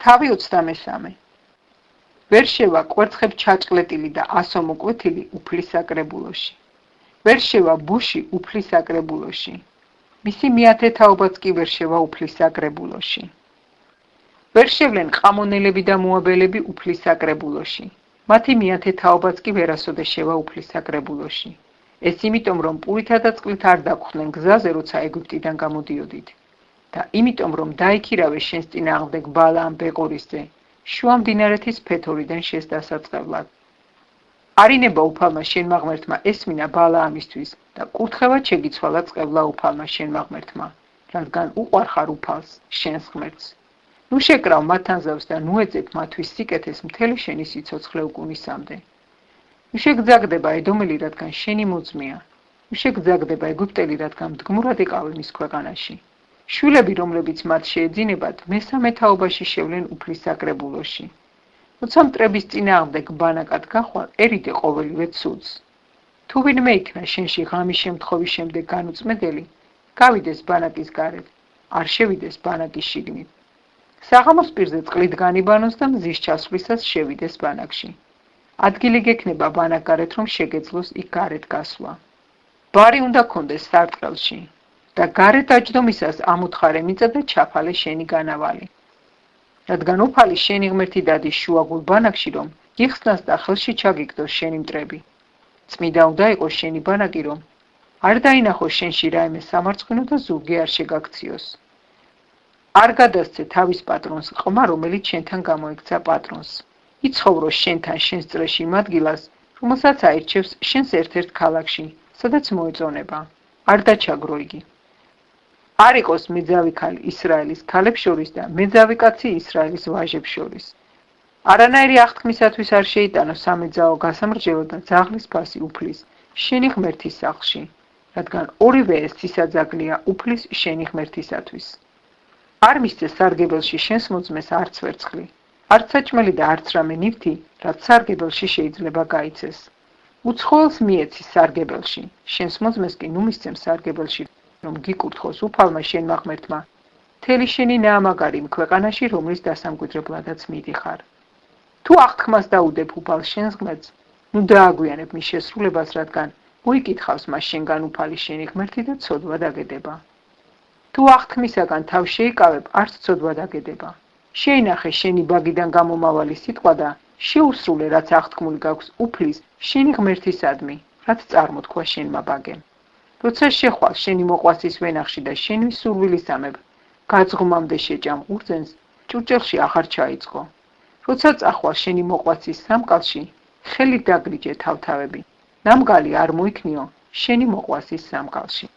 თავი 23. ვერ შევა კვერცხებ ჩაჭყლეტილი და ასო მოკვეთილი უფლის საკრებულოში. ვერ შევა ბუში უფლის საკრებულოში. მისი მეათე თაობაც კი ვერ შევა უფლის საკრებულოში. ვერ შევლენ ყამონელები და მოაბელები უფლის საკრებულოში. მათი მეათე თაობაც კი ვერასოდეს შევა უფლის საკრებულოში. ეს იმიტომ რომ პურითა და წყლით არ დაგხვდნენ გზაზე, როცა ეგვიპტიდან გამოდიოდით. და იმიტომ რომ დაიქირავეს შენს წინააღმდეგ ბალაამ ბეყორისზე, შუა მდინარეთის ფეთორიდან შენს დასაწყებლად. არინება უფალმა შენმა ღმერთმა ესმინა ბალაამისთვის და კურთხევად შეგიცვალა წყევლა უფალმა შენმა ღმერთმა, რადგან უყვარხარ უფალს, შენს ღმერთს. ნუ შეკრავ მათანზავს და ნუ ეძებ მათთვის სიკეთეს მთელი შენი სიცოცხლე უკუნისამდე. ნუ შეგძაგდება ედომელი, რადგან შენი მოძმეა. ნუ შეგძაგდება ეგვიპტელი, რადგან მდგმურად ეკავე მის ქვეყანაში. შვილები, რომლებიც მათ შეეძინებათ, მესამე თაობაში შევლენ უფლის საკრებულოში. როცა მტრების წინააღმდეგ ბანაკად გახვალ, ერიდე ყოველივე ცუდს. თუ ვინმე იქნა შენში ღამის შემთხვევის შემდეგ განუწმედელი, გავიდეს ბანაკის გარეთ, არ შევიდეს ბანაკის შიგნით. საღამოს პირზე წყლით განიბანოს და მზის ჩასვლისას შევიდეს ბანაკში. ადგილი გექნება ბანაკ გარეთ, რომ შეგეძლოს იქ გარეთ გასვლა. ბარი უნდა გქონდეს სარტყელში და გარეთ დაჯდომისას ამუთხარე მიწა და ჩაფალე შენი განავალი. რადგან უფალი შენი ღმერთი დადის შუაგულ ბანაკში, რომ იხსნას და ხელში ჩაგიგდოს შენი მტრები. წმიდა უნდა იყოს შენი ბანაკი, რომ არ დაინახოს შენში რაიმე სამარცხინო და ზურგი არ შეგაქციოს. არ გადასცე თავის პატრონს ყმა, რომელიც შენთან გამოექცა პატრონს. იცხოვროს შენთან შენს წრეში იმ ადგილას, რომელსაც აირჩევს შენს ერთ-ერთ ქალაქში, სადაც მოეწონება. არ დაჩაგრო იგი. არ იყოს მეძავი ქალი ისრაელის ქალებს შორის და მეძავი კაცი ისრაელის ვაჟებს შორის. არანაირი აღთქმისათვის არ შეიტანო სამეძაო გასამრჯელო და ძაღლის ფასი უფლის შენი ღმერთის სახლში, რადგან ორივე ეს სისაძაგლია უფლის შენი ღმერთისათვის. არ მისცე სარგებელში შენს მოძმეს არც ვერცხლი, არც საჭმელი და არც რამე ნივთი, რაც სარგებელში შეიძლება გაიცეს. უცხოელს მიეცი სარგებელში, შენს მოძმეს კი ნუ მისცემ სარგებელში, რომ გიკურთხოს უფალმა შენმა ღმერთმა, მთელი შენი ნაამაგარი იმ ქვეყანაში, რომლის დასამკვიდრებლადაც მიდიხარ. თუ აღთქმას დაუდებ უფალს შენს ღმერთს, ნუ დააგვიანებ მის შესრულებას, რადგან მოიკითხავს მას შენგან უფალი შენი ღმერთი და ცოდვა დაგედება. თუ აღთქმისაგან თავ შეიკავებ, არც ცოდვა დაგედება. შეინახე შენი ბაგიდან გამომავალი სიტყვა და შეუსრულე, რაც აღთქმული გაქვს უფლის შენი ღმერთისადმი, რაც წარმოთქვა შენმა ბაგემ. როცა შეხვალ შენი მოყვასის ვენახში და შენი სურვილისამებ გაძღმამდე შეჭამ ურძენს, ჭურჭელში აღარ ჩაიწყო. როცა წახვალ შენი მოყვასის სამკალში, ხელით დაგრიჯე თავთავები, ნამგალი არ მოიქნიო შენი მოყვასის სამკალში.